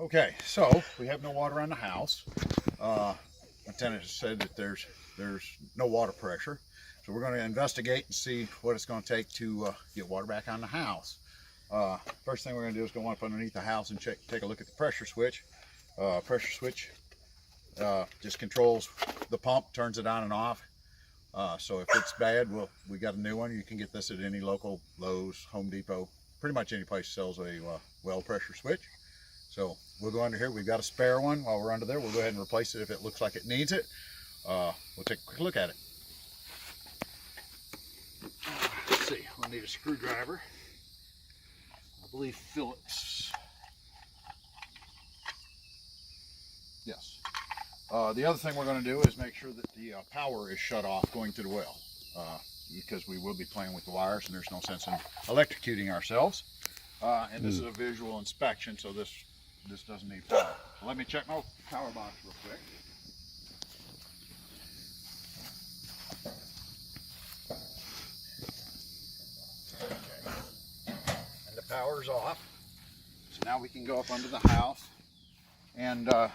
Okay, so we have no water on the house. My tenant has said that there's no water pressure, so we're going to investigate and see what it's going to take to get water back on the house. First thing we're going to do is go up underneath the house and take a look at the pressure switch. Pressure switch just controls the pump, turns it on and off. So if it's bad, we got a new one. You can get this at any local Lowe's, Home Depot, pretty much any place sells a well pressure switch. So we'll go under here. We've got a spare one. While we're under there, we'll go ahead and replace it if it looks like it needs it. We'll take a quick look at it. Let's see, we'll need a screwdriver. I believe Phillips. Yes. The other thing we're going to do is make sure that the power is shut off going to the well, because we will be playing with the wires and there's no sense in electrocuting ourselves. And this is a visual inspection, so this doesn't need power. So let me check my power box real quick. Okay. And the power's off. So now we can go up under the house. And the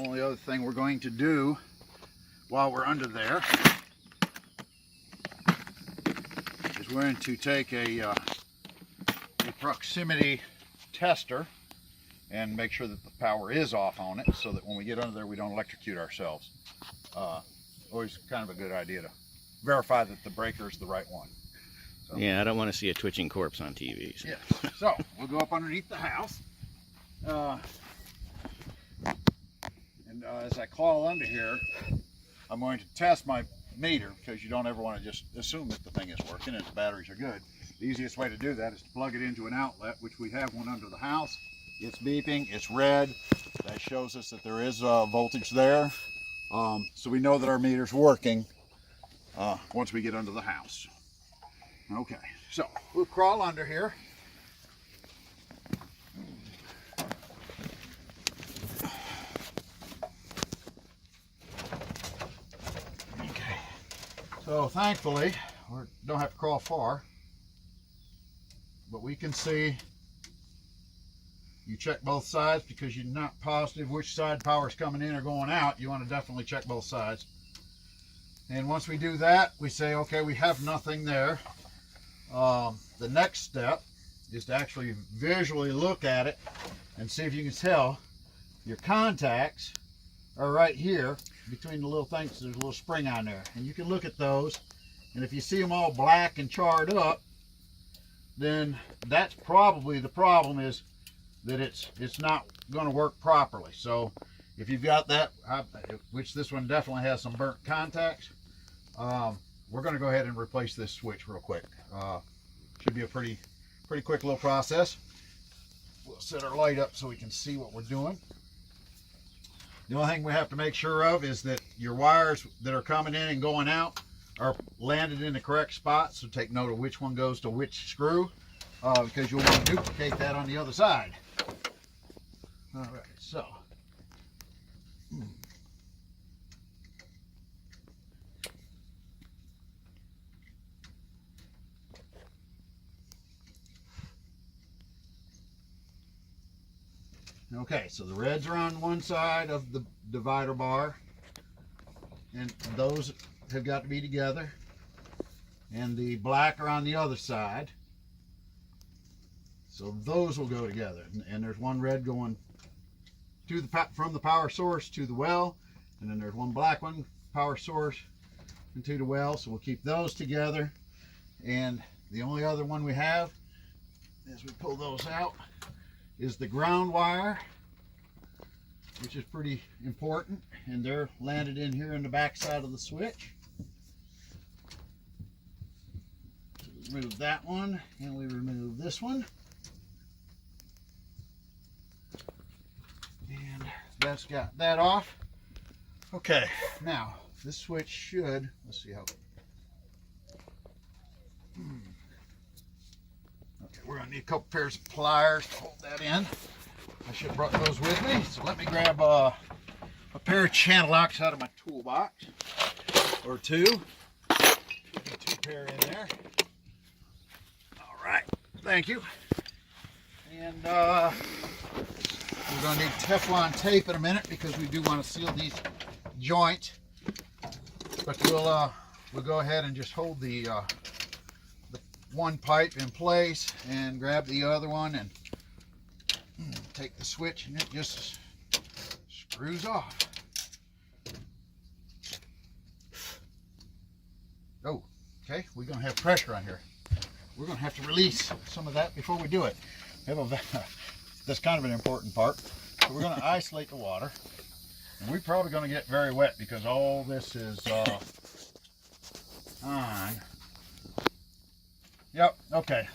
only other thing we're going to do while we're under there is we're going to take a proximity tester and make sure that the power is off on it, so that when we get under there we don't electrocute ourselves. Always kind of a good idea to verify that the breaker is the right one. So, yeah, I don't want to see a twitching corpse on TV. So. Yeah. So we'll go up underneath the house. As I crawl under here, I'm going to test my meter, because you don't ever want to just assume that the thing is working and the batteries are good. The easiest way to do that is to plug it into an outlet, which we have one under the house. It's beeping, it's red. That shows us that there is voltage there. So we know that our meter's working once we get under the house. Okay, so we'll crawl under here. So thankfully, we don't have to crawl far, but we can see, you check both sides because you're not positive which side power is coming in or going out. You want to definitely check both sides. And once we do that, we say, okay, we have nothing there. The next step is to actually visually look at it and see if you can tell your contacts are right here between the little things. There's a little spring on there, and you can look at those, and if you see them all black and charred up, then that's probably the problem, is that it's not going to work properly. So if you've got that, which this one definitely has some burnt contacts, we're going to go ahead and replace this switch real quick. Should be a pretty quick little process. We'll set our light up so we can see what we're doing. The only thing we have to make sure of is that your wires that are coming in and going out are landed in the correct spot. So take note of which one goes to which screw, because you'll want to duplicate that on the other side. All right, so. Okay, so the reds are on one side of the divider bar, and those have got to be together, and the black are on the other side, so those will go together. And there's one red going to from the power source to the well, and then there's one black one, power source and to the well, so we'll keep those together. And the only other one we have, as we pull those out, is the ground wire, which is pretty important, and they're landed in here in the back side of the switch. So we remove that one, and we remove this one, and that's got that off. Okay, now this switch should, let's see how. Okay, we're going to need a couple pairs of pliers to hold that in. I should have brought those with me. So let me grab a pair of channel locks out of my toolbox, or two. Put two pair in there. All right, thank you. And We're going to need Teflon tape in a minute because we do want to seal these joints. But we'll go ahead and just hold the one pipe in place and grab the other one and take the switch, and it just screws off. Oh, okay, we're going to have pressure on here. We're going to have to release some of that before we do it. That's kind of an important part. So we're going to isolate the water. And we're probably going to get very wet because all this is on. Yep, okay.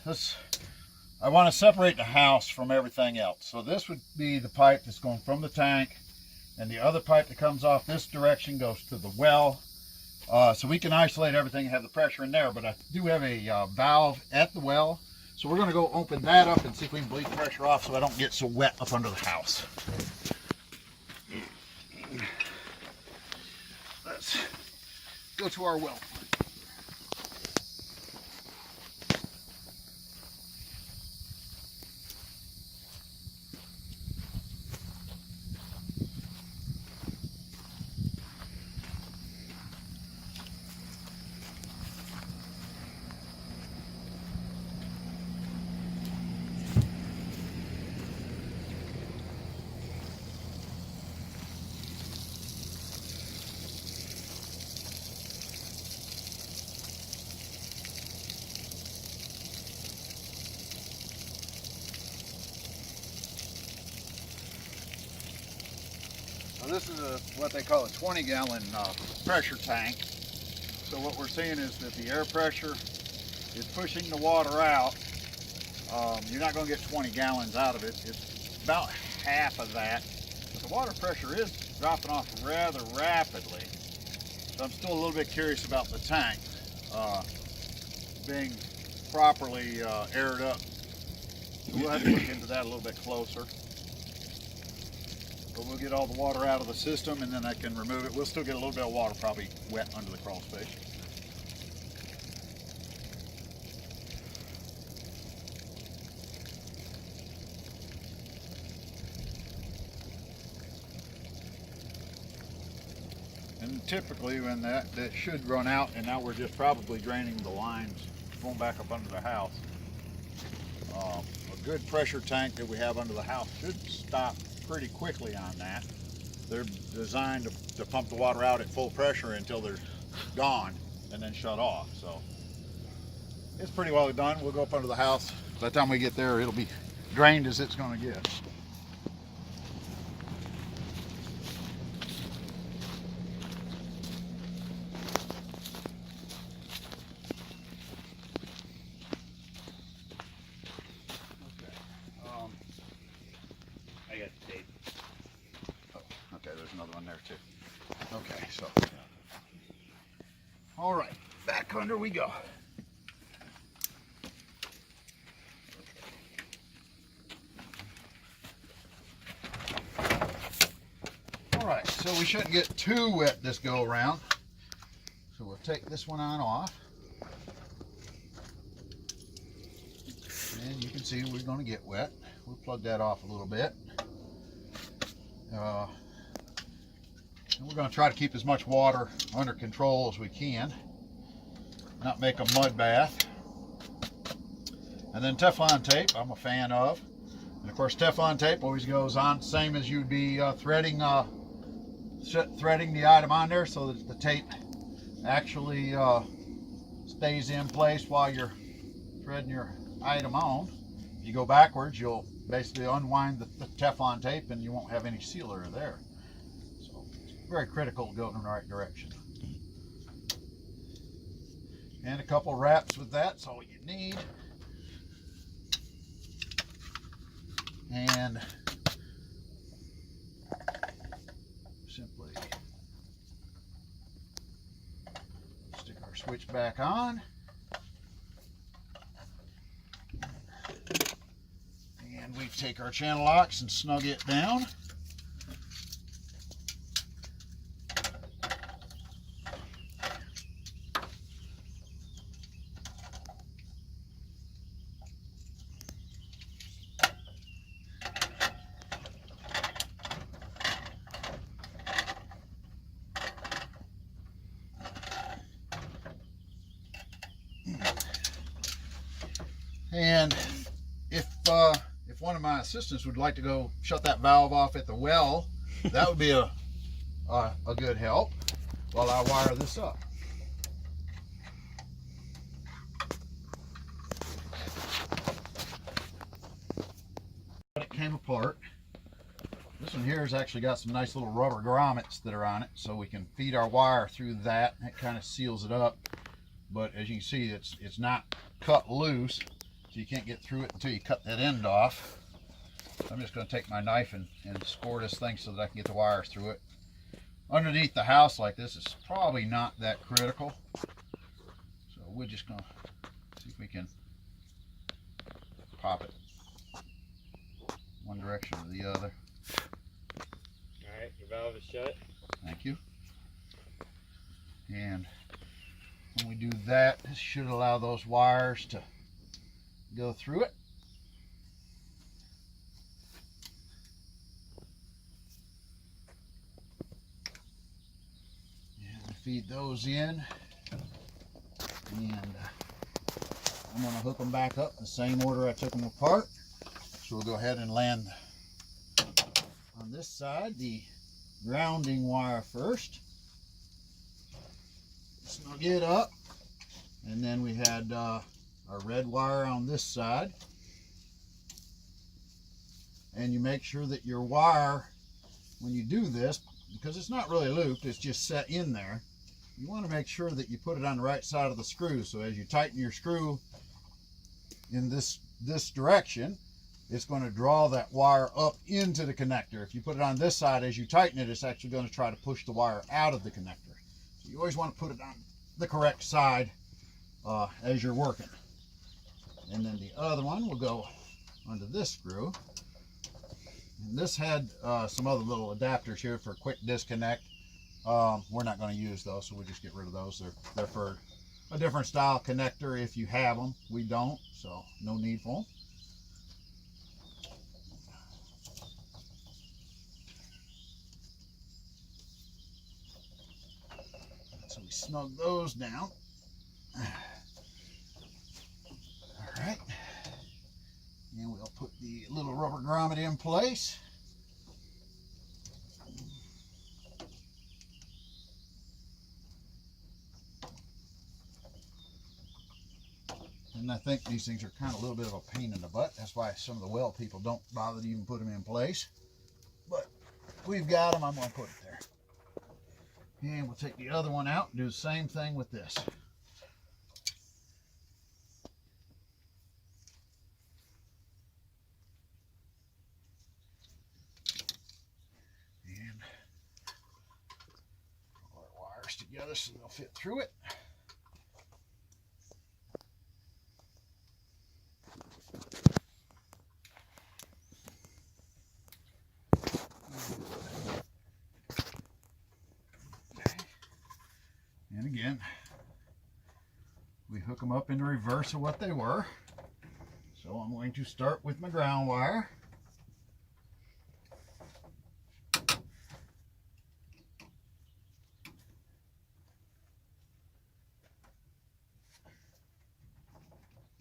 I want to separate the house from everything else. So this would be the pipe that's going from the tank, and the other pipe that comes off this direction goes to the well. So we can isolate everything and have the pressure in there, but I do have a valve at the well. So we're going to go open that up and see if we can bleed pressure off so I don't get so wet up under the house. Let's go to our well. So this is what they call a 20-gallon pressure tank. So what we're seeing is that the air pressure is pushing the water out. You're not going to get 20 gallons out of it. It's about half of that. But the water pressure is dropping off rather rapidly. So I'm still a little bit curious about the tank being properly aired up. So we'll have to look into that a little bit closer. But we'll get all the water out of the system and then I can remove it. We'll still get a little bit of water probably wet under the crawl space. And typically when that should run out, and now we're just probably draining the lines going back up under the house. A good pressure tank that we have under the house should stop pretty quickly on that. They're designed to pump the water out at full pressure until they're gone and then shut off. So it's pretty well done. We'll go up under the house. By the time we get there, it'll be drained as it's going to get. Okay, so, all right, back under we go. All right, so we shouldn't get too wet this go around. So we'll take this one on off. And you can see we're going to get wet. We'll plug that off a little bit. And we're going to try to keep as much water under control as we can, not make a mud bath. And then Teflon tape, I'm a fan of. And of course Teflon tape always goes on same as you'd be threading the item on there, so that the tape actually stays in place while you're threading your item on. If you go backwards, you'll basically unwind the Teflon tape and you won't have any sealer there. Very critical to go in the right direction. And a couple wraps with that's all you need. And simply stick our switch back on. And we take our channel locks and snug it down. of my assistants would like to go shut that valve off at the well, that would be a good help while I wire this up. It came apart. This one here has actually got some nice little rubber grommets that are on it, so we can feed our wire through that. It kind of seals it up, but as you can see, it's not cut loose, so you can't get through it until you cut that end off. I'm just going to take my knife and score this thing so that I can get the wires through it. Underneath the house like this, it's probably not that critical, so we're just going to see if we can pop it one direction or the other. Alright, your valve is shut. Thank you. And when we do that, this should allow those wires to go through it. And feed those in. And I'm going to hook them back up in the same order I took them apart. So we'll go ahead and land on this side the grounding wire first. Snug it up, and then we had our red wire on this side. And you make sure that your wire, when you do this, because it's not really looped, it's just set in there, you want to make sure that you put it on the right side of the screw. So as you tighten your screw in this direction, it's going to draw that wire up into the connector. If you put it on this side, as you tighten it, it's actually going to try to push the wire out of the connector. So you always want to put it on the correct side as you're working. And then the other one will go under this screw. And this had some other little adapters here for quick disconnect. We're not going to use those, so we'll just get rid of those. They're for a different style connector if you have them. We don't, so no need for them. So we snug those down. All right. And we'll put the little rubber grommet in place. And I think these things are kind of a little bit of a pain in the butt. That's why some of the well people don't bother to even put them in place. But we've got them. I'm going to put it there. And we'll take the other one out and do the same thing with this. And pull our wires together so they'll fit through it. And again, we hook them up in the reverse of what they were. So I'm going to start with my ground wire.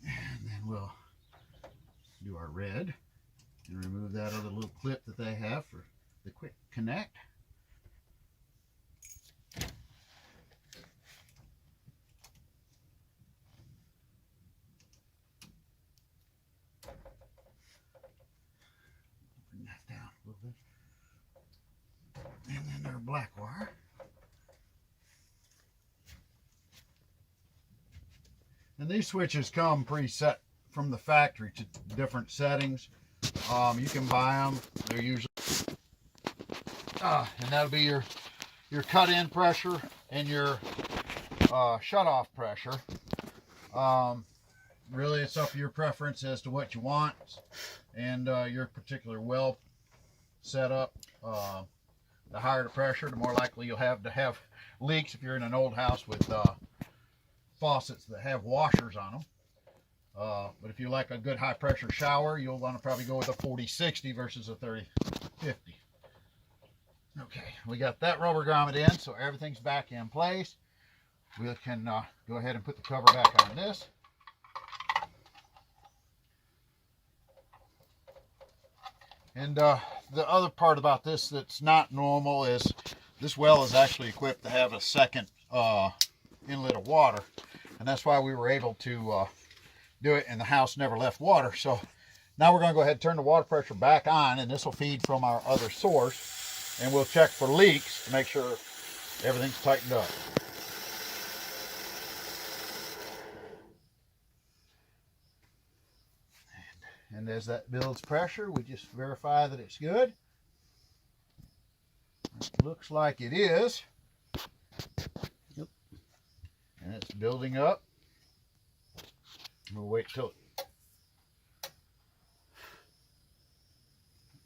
And then we'll do our red and remove that other little clip that they have for the quick connect. Bring that down a little bit. And then their black wire. And these switches come preset from the factory to different settings. You can buy them. They're usually and that'll be your cut-in pressure and your shut-off pressure. Really, it's up to your preference as to what you want and your particular well setup. The higher the pressure, the more likely you'll have to have leaks if you're in an old house with faucets that have washers on them. But if you like a good high pressure shower, you'll want to probably go with a 40-60 versus a 30-50. Okay, we got that rubber grommet in, so everything's back in place. We can go ahead and put the cover back on this. And the other part about this that's not normal is this well is actually equipped to have a second inlet of water, and that's why we were able to do it, and the house never left water. So now we're going to go ahead and turn the water pressure back on, and this will feed from our other source, and we'll check for leaks to make sure everything's tightened up. And as that builds pressure, we just verify that it's good. It looks like it is. Yep. And it's building up. We'll wait till it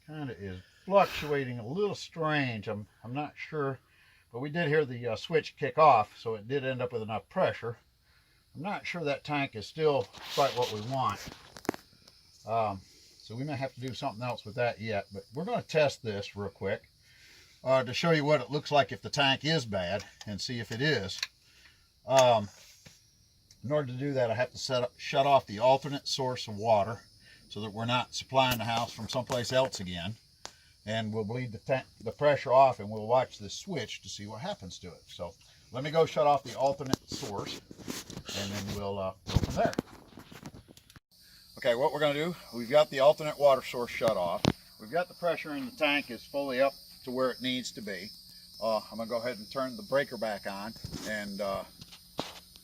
kind of is fluctuating a little strange. I'm not sure, but we did hear the switch kick off, so it did end up with enough pressure. I'm not sure that tank is still quite what we want. So we may have to do something else with that yet, but we're going to test this real quick to show you what it looks like if the tank is bad and see if it is. In order to do that, I have to shut off the alternate source of water so that we're not supplying the house from someplace else again. And we'll bleed the pressure off, and we'll watch this switch to see what happens to it. So let me go shut off the alternate source, and then we'll go from there. Okay, what we're going to do, we've got the alternate water source shut off. We've got the pressure in the tank is fully up to where it needs to be. I'm going to go ahead and turn the breaker back on, and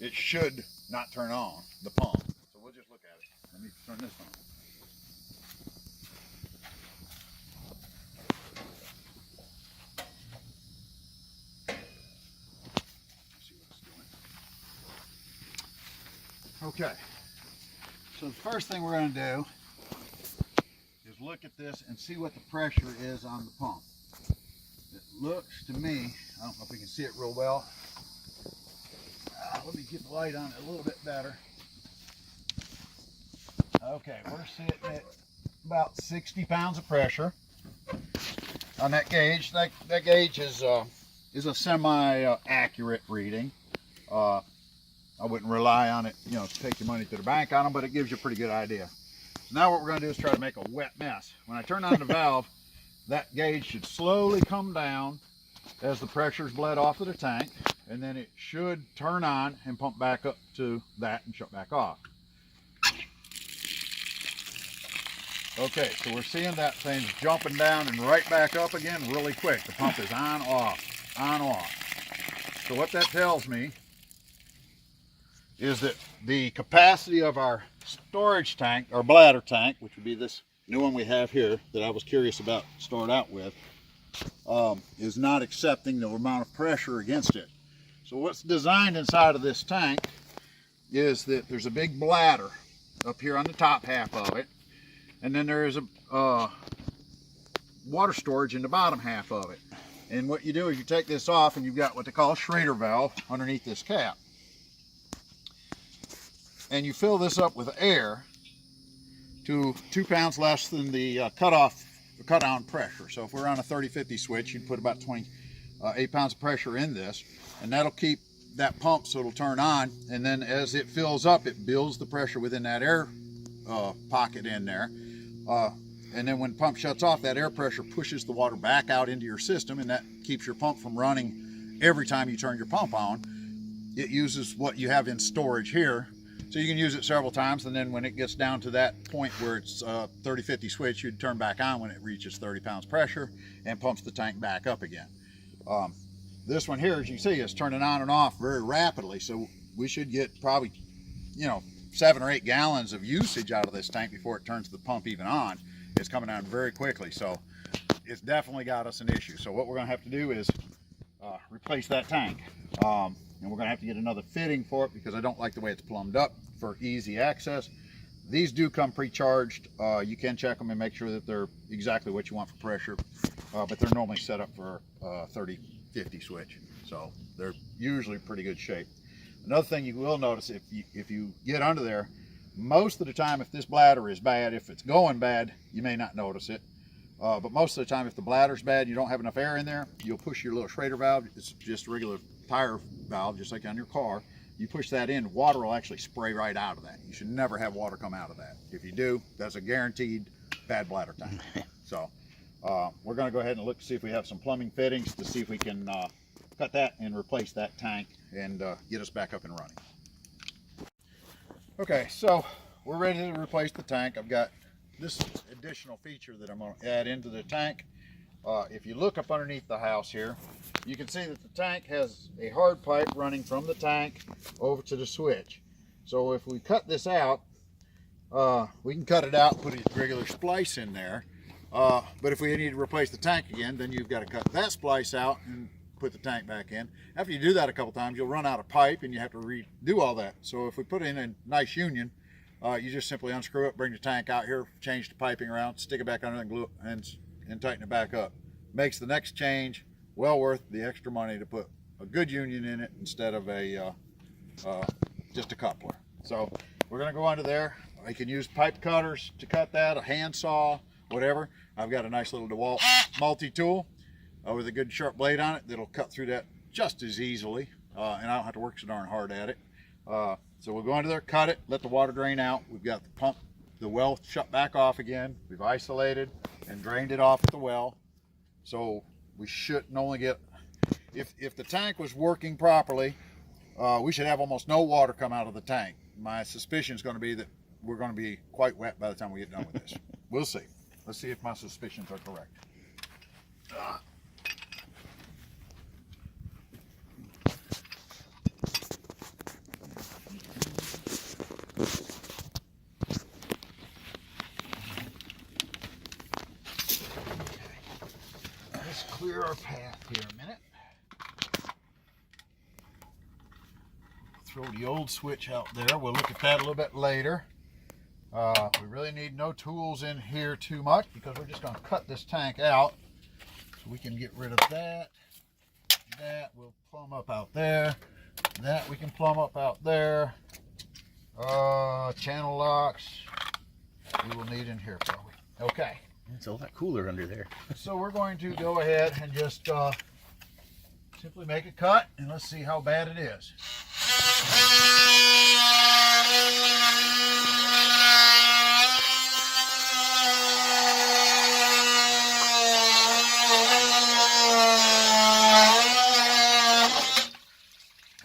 it should not turn on the pump. So we'll just look at it. Let me turn this on. See what it's doing. Okay. So the first thing we're going to do is look at this and see what the pressure is on the pump. It looks to me, I don't know if we can see it real well. Let me get the light on it a little bit better. Okay, we're sitting at about 60 pounds of pressure on that gauge. That gauge is a semi-accurate reading. I wouldn't rely on it, to take your money to the bank on them, but it gives you a pretty good idea. So now what we're going to do is try to make a wet mess. When I turn on the valve, that gauge should slowly come down as the pressure's bled off of the tank, and then it should turn on and pump back up to that and shut back off. Okay, so we're seeing that thing's jumping down and right back up again really quick. The pump is on, off, on, off. So what that tells me is that the capacity of our storage tank, or bladder tank, which would be this new one we have here that I was curious about to start out with, is not accepting the amount of pressure against it. So what's designed inside of this tank is that there's a big bladder up here on the top half of it, and then there is a water storage in the bottom half of it. And what you do is you take this off, and you've got what they call a Schrader valve underneath this cap. And you fill this up with air to 2 pounds less than the cut-on pressure. So if we're on a 30-50 switch, you'd put about 28 pounds of pressure in this, and that'll keep that pump so it'll turn on. And then as it fills up, it builds the pressure within that air pocket in there. And then when the pump shuts off, that air pressure pushes the water back out into your system, and that keeps your pump from running every time you turn your pump on. It uses what you have in storage here. So you can use it several times, and then when it gets down to that point where it's 30-50 switch, you'd turn back on when it reaches 30 pounds pressure and pumps the tank back up again. This one here, as you see, is turning on and off very rapidly, so we should get probably 7 or 8 gallons of usage out of this tank before it turns the pump even on. It's coming on very quickly, so it's definitely got us an issue. So what we're going to have to do is replace that tank. And we're going to have to get another fitting for it because I don't like the way it's plumbed up for easy access. These do come pre-charged. You can check them and make sure that they're exactly what you want for pressure, but they're normally set up for a 30-50 switch, so they're usually pretty good shape. Another thing you will notice if you get under there, most of the time if this bladder is bad, if it's going bad, you may not notice it. But most of the time if the bladder's bad, you don't have enough air in there, you'll push your little Schrader valve. It's just a regular tire valve, just like on your car. You push that in, water will actually spray right out of that. You should never have water come out of that. If you do, that's a guaranteed bad bladder tank. So we're going to go ahead and look to see if we have some plumbing fittings to see if we can cut that and replace that tank and get us back up and running. Okay, so we're ready to replace the tank. I've got this additional feature that I'm going to add into the tank. If you look up underneath the house here, you can see that the tank has a hard pipe running from the tank over to the switch. So if we cut this out, we can cut it out and put a regular splice in there. But if we need to replace the tank again, then you've got to cut that splice out and put the tank back in. After you do that a couple times, you'll run out of pipe and you have to redo all that. So if we put in a nice union, you just simply unscrew it, bring the tank out here, change the piping around, stick it back under and glue it and tighten it back up. Makes the next change well worth the extra money to put a good union in it instead of a just a coupler. So we're going to go under there. I can use pipe cutters to cut that, a hand saw, whatever. I've got a nice little DeWalt multi-tool with a good sharp blade on it that'll cut through that just as easily, and I don't have to work so darn hard at it. So we'll go under there, cut it, let the water drain out. We've got the pump, the well shut back off again. We've isolated and drained it off at the well. So we shouldn't only get, if the tank was working properly, we should have almost no water come out of the tank. My suspicion is going to be that we're going to be quite wet by the time we get done with this. We'll see. Let's see if my suspicions are correct. Let's clear our path here a minute. Throw the old switch out there. We'll look at that a little bit later. We really need no tools in here too much because we're just going to cut this tank out. So we can get rid of that. That we'll plumb up out there. That we can plumb up out there. Channel locks we will need in here probably. Okay. It's a lot cooler under there. So we're going to go ahead and just simply make a cut and let's see how bad it is.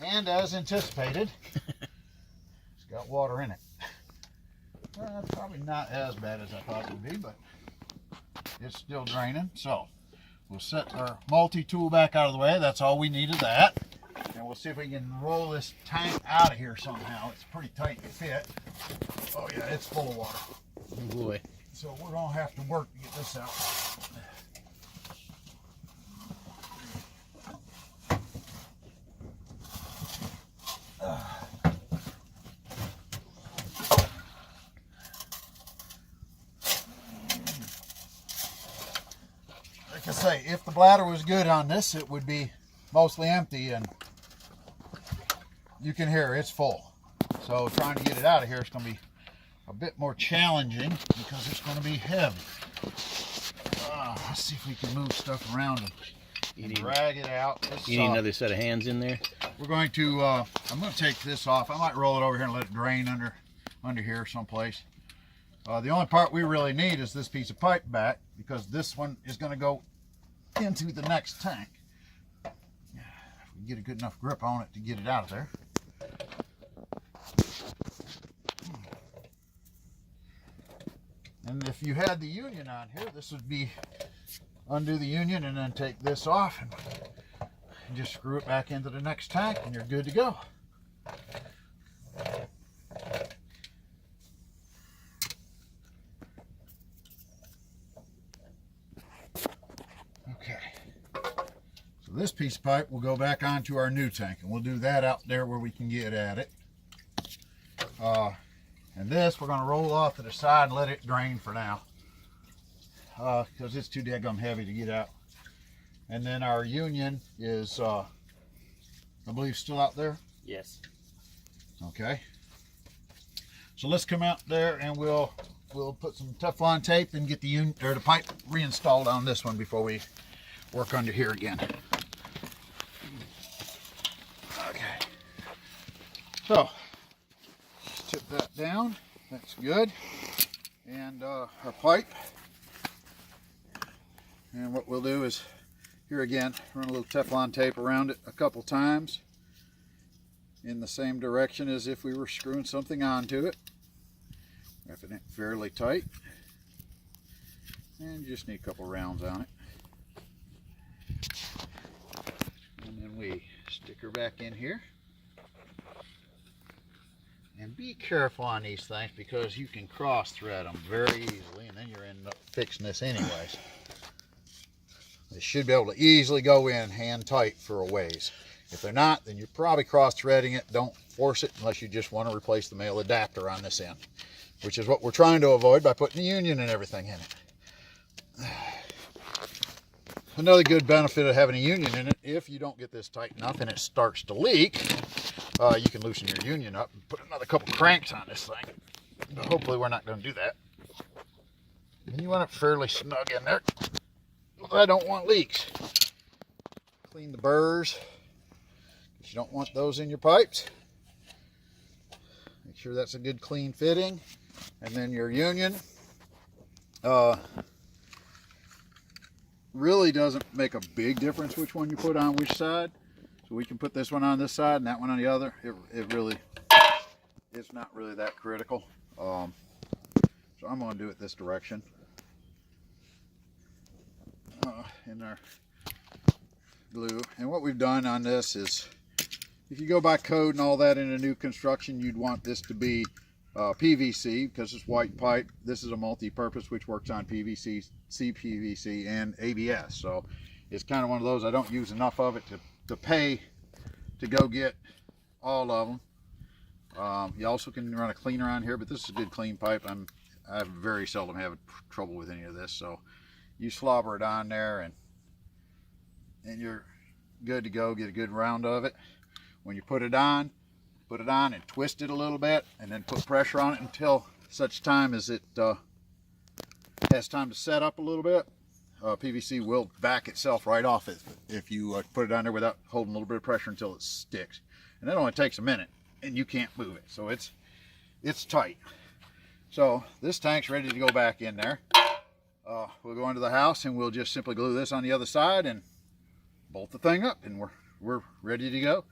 And as anticipated, it's got water in it. Well, that's probably not as bad as I thought it would be, but it's still draining. So we'll set our multi-tool back out of the way. That's all we need of that. And we'll see if we can roll this tank out of here somehow. It's pretty tight to fit. Oh yeah, it's full of water. Oh boy. So we're gonna have to work to get this out. Like I say, if the bladder was good on this, it would be mostly empty, and you can hear it's full. So trying to get it out of here is going to be a bit more challenging because it's going to be heavy. Let's see if we can move stuff around and drag it out. You need another set of hands in there? We're going to, I'm going to take this off. I might roll it over here and let it drain under here someplace. The only part we really need is this piece of pipe back because this one is going to go into the next tank. If we get a good enough grip on it to get it out of there. And if you had the union on here, this would be undo the union and then take this off and just screw it back into the next tank and you're good to go. Okay. So this piece of pipe will go back onto our new tank and we'll do that out there where we can get at it. And this we're going to roll off to the side and let it drain for now because it's too daggum heavy to get out. And then our union is I believe still out there. Yes. Okay, so let's come out there and we'll put some Teflon tape and get the union or the pipe reinstalled on this one before we work under here again. Okay, so tip that down. That's good. And our pipe And what we'll do is, here again, run a little Teflon tape around it a couple times in the same direction as if we were screwing something onto it. Wrapping it fairly tight. And you just need a couple rounds on it. And then we stick her back in here. And be careful on these things because you can cross thread them very easily, and then you're end up fixing this anyways. They should be able to easily go in hand tight for a ways. If they're not, then you're probably cross threading it. Don't force it unless you just want to replace the male adapter on this end, which is what we're trying to avoid by putting the union and everything in it. Another good benefit of having a union in it, if you don't get this tight enough and it starts to leak, you can loosen your union up and put another couple cranks on this thing. But hopefully we're not going to do that. And you want it fairly snug in there. I don't want leaks. Clean the burrs. You don't want those in your pipes. Make sure that's a good clean fitting. And then your union. Really doesn't make a big difference which one you put on which side. So we can put this one on this side and that one on the other. It's not really that critical. So I'm going to do it this direction. In our glue. And what we've done on this is, if you go by code and all that in a new construction, you'd want this to be PVC because it's white pipe. This is a multi-purpose which works on PVC, CPVC, and ABS. So it's kind of one of those, I don't use enough of it to pay to go get all of them. You also can run a cleaner on here, but this is a good clean pipe. I very seldom have trouble with any of this. So you slobber it on there and you're good to go. Get a good round of it. When you put it on and twist it a little bit and then put pressure on it until such time as it has time to set up a little bit. PVC will back itself right off it if you put it on there without holding a little bit of pressure until it sticks. And that only takes a minute and you can't move it. So it's tight. So this tank's ready to go back in there. We'll go into the house and we'll just simply glue this on the other side and bolt the thing up, and we're ready to go.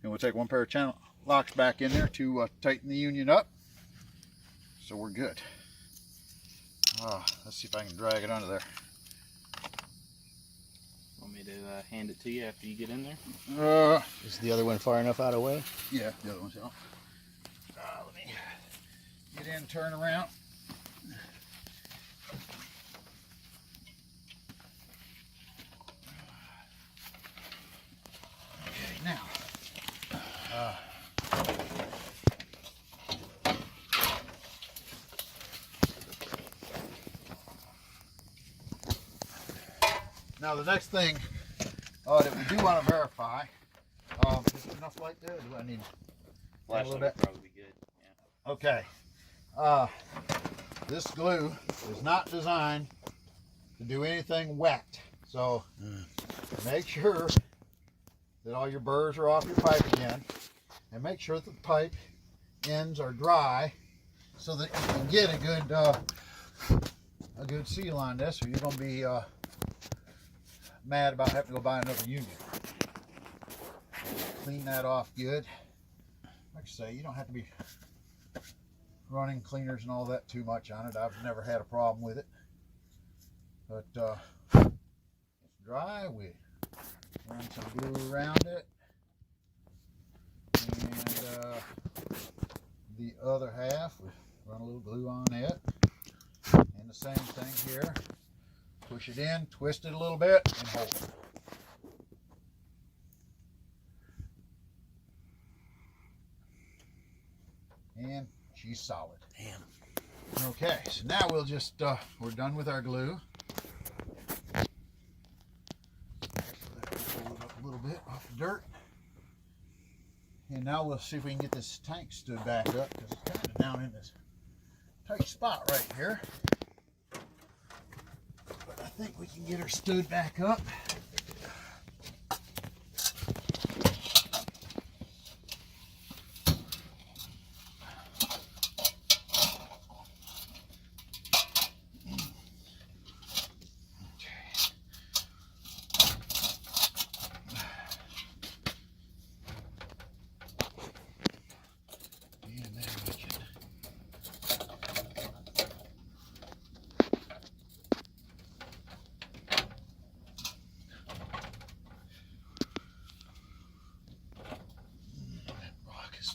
And we'll take one pair of channel locks back in there to tighten the union up, so we're good. Let's see if I can drag it under there. Want me to hand it to you after you get in there? Is the other one far enough out of the way? Yeah, the other one's out. Let me get in, turn around. Now, the next thing that we do want to verify, is it enough light there, or do I need a little bit? Probably be good. Yeah. Okay. This glue is not designed to do anything wet, so make sure that all your burrs are off your pipe again, and make sure that the pipe ends are dry so that you can get a good seal on this, or you're going to be mad about having to go buy another union. Clean that off good. Like I say, you don't have to be running cleaners and all that too much on it. I've never had a problem with it, but it's dry. We run some glue around it, and the other half we run a little glue on it, and the same thing here. Push it in, twist it a little bit, and hold it. And she's solid. Damn. Okay, so now we'll just we're done with our glue. Pull it up a little bit off the dirt. And now we'll see if we can get this tank stood back up, because it's kind of down in this tight spot right here. But I think we can get her stood back up.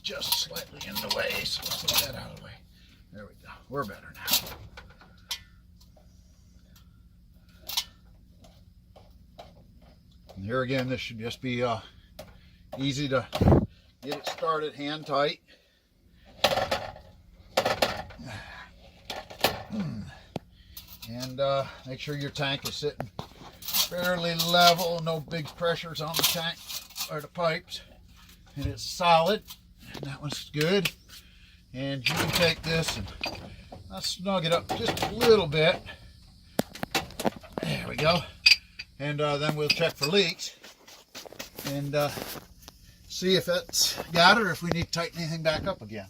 just slightly in the way, so let's get that out of the way. There we go. We're better now. And here again, this should just be easy to get it started, hand tight. And make sure your tank is sitting fairly level, no big pressures on the tank or the pipes, and it's solid. And that one's good. And you can take this and I'll snug it up just a little bit. There we go. And then we'll check for leaks and see if that's got it or if we need to tighten anything back up again.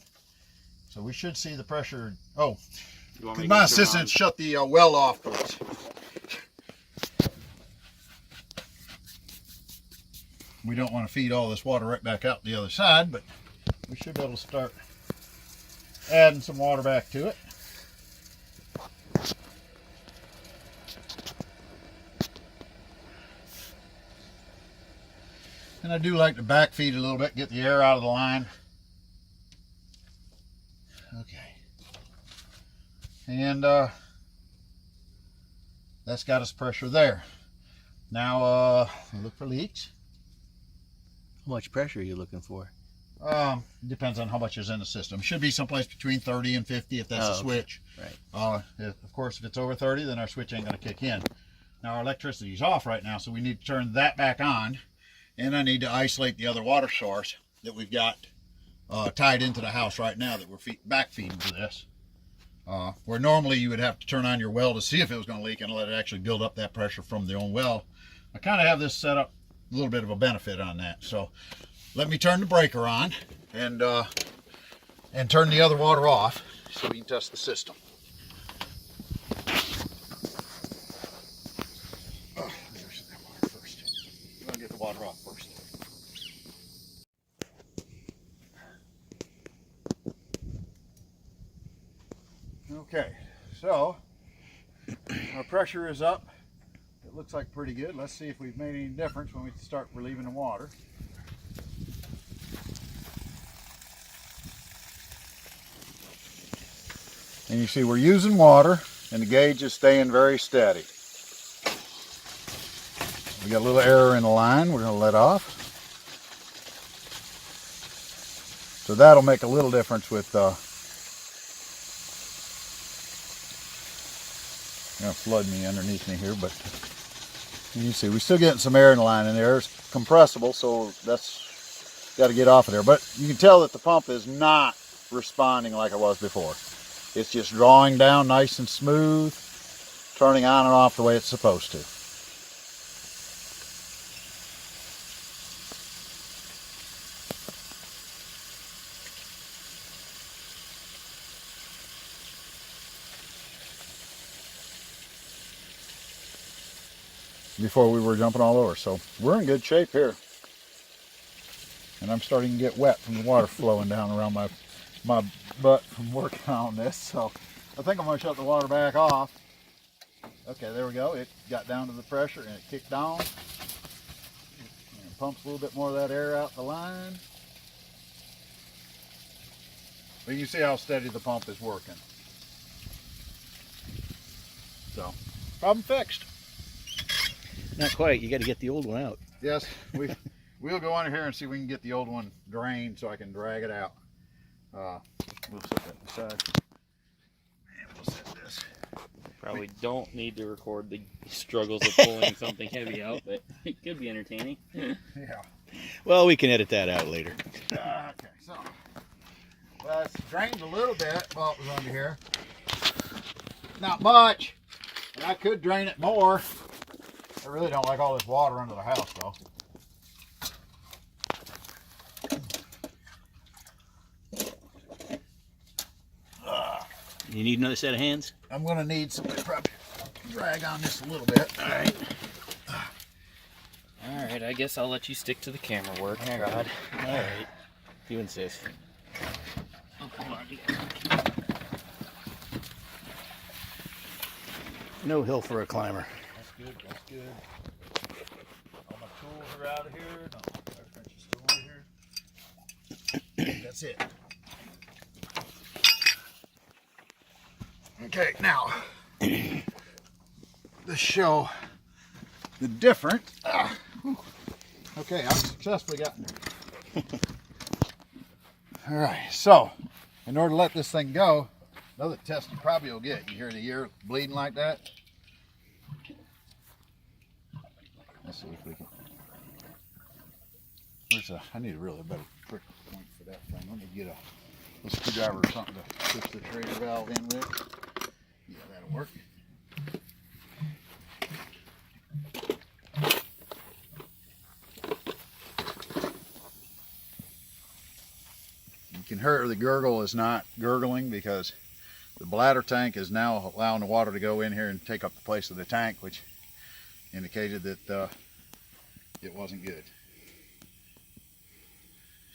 So we should see the pressure. Oh, my assistant shut the well off for us. We don't want to feed all this water right back out the other side, but we should be able to start adding some water back to it. And I do like to back feed a little bit, get the air out of the line. Okay. And that's got us pressure there. Now look for leaks. How much pressure are you looking for? Depends on how much is in the system. Should be someplace between 30 and 50 if that's a switch. Right. Of course, if it's over 30, then our switch ain't going to kick in. Now our electricity is off right now, so we need to turn that back on. And I need to isolate the other water source that we've got tied into the house right now that we're back feeding to this. Where normally you would have to turn on your well to see if it was going to leak and let it actually build up that pressure from the own well. I kind of have this set up a little bit of a benefit on that. So let me turn the breaker on and turn the other water off so we can test the system. There's that water first. We're going to get the water off first. Okay, so our pressure is up. It looks like pretty good. Let's see if we've made any difference when we start relieving the water. And you see we're using water and the gauge is staying very steady. We got a little error in the line we're going to let off. So that'll make a little difference with gonna flood me underneath me here, but you see we're still getting some air in the line, and the air is compressible, so that's got to get off of there. But you can tell that the pump is not responding like it was before. It's just drawing down nice and smooth, turning on and off the way it's supposed to. Before we were jumping all over, so we're in good shape here. And I'm starting to get wet from the water flowing down around my butt from working on this, so I think I'm going to shut the water back off. Okay, there we go. It got down to the pressure and it kicked on. And pumps a little bit more of that air out the line. But you can see how steady the pump is working. So, problem fixed. Not quite. You got to get the old one out. Yes, we'll go under here and see if we can get the old one drained so I can drag it out. We'll set that aside. And we'll set this. Probably don't need to record the struggles of pulling something heavy out, but it could be entertaining. Yeah. Well, we can edit that out later. Okay, so it's drained a little bit while it was under here. Not much, and I could drain it more. I really don't like all this water under the house, though. You need another set of hands? I'm going to need somebody to probably drag on this a little bit. All right. All right, I guess I'll let you stick to the camera work. Oh, God. All right. You insist. Oh, come on. No hill for a climber. That's good, that's good. All my tools are out of here. No, everything's still over here. Got that's it. Okay, now to show the different. Okay, I've successfully gotten it. All right, so in order to let this thing go, another test you probably will get. You hear the ear bleeding like that? Let's see if we can. I need a really better prick point for that thing. Let me get a screwdriver or something to push the trailer valve in with. Yeah, that'll work. You can hear the gurgle is not gurgling because the bladder tank is now allowing the water to go in here and take up the place of the tank, which indicated that it wasn't good.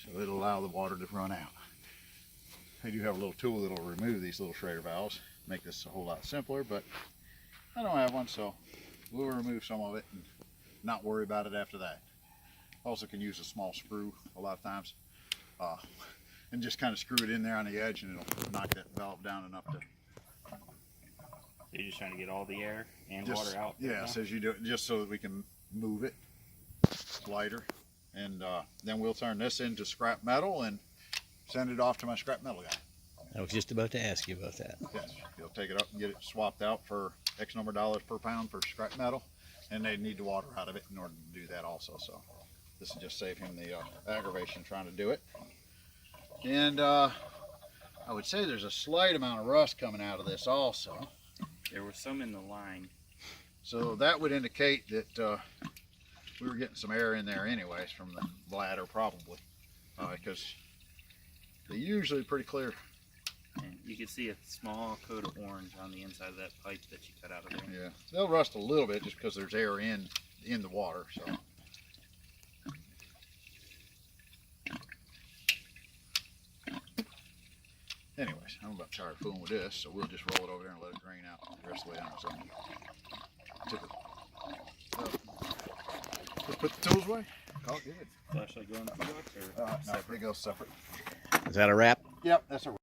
So it'll allow the water to run out. They do have a little tool that'll remove these little Schrader valves, make this a whole lot simpler, but I don't have one, so we'll remove some of it and not worry about it after that. Also can use a small screw a lot of times and just kind of screw it in there on the edge and it'll knock that valve down enough to... So you're just trying to get all the air and just, water out? Yes, as you do it, just so that we can move it lighter. And then we'll turn this into scrap metal and send it off to my scrap metal guy. I was just about to ask you about that. Yes, he'll take it up and get it swapped out for X number of dollars per pound for scrap metal, and they need the water out of it in order to do that also. So this will just save him the aggravation trying to do it. And I would say there's a slight amount of rust coming out of this also. There was some in the line. So that would indicate that we were getting some air in there anyways from the bladder probably, because they're usually pretty clear. And you can see a small coat of orange on the inside of that pipe that you cut out of there. Yeah, they'll rust a little bit just because there's air in the water. So. Anyways, I'm about tired of fooling with this, so we'll just roll it over there and let it drain out the rest of the way on its own. Let's put the tools away. Call it good. Flashlight going to the box or No, they go separate. Is that a wrap? Yep, that's a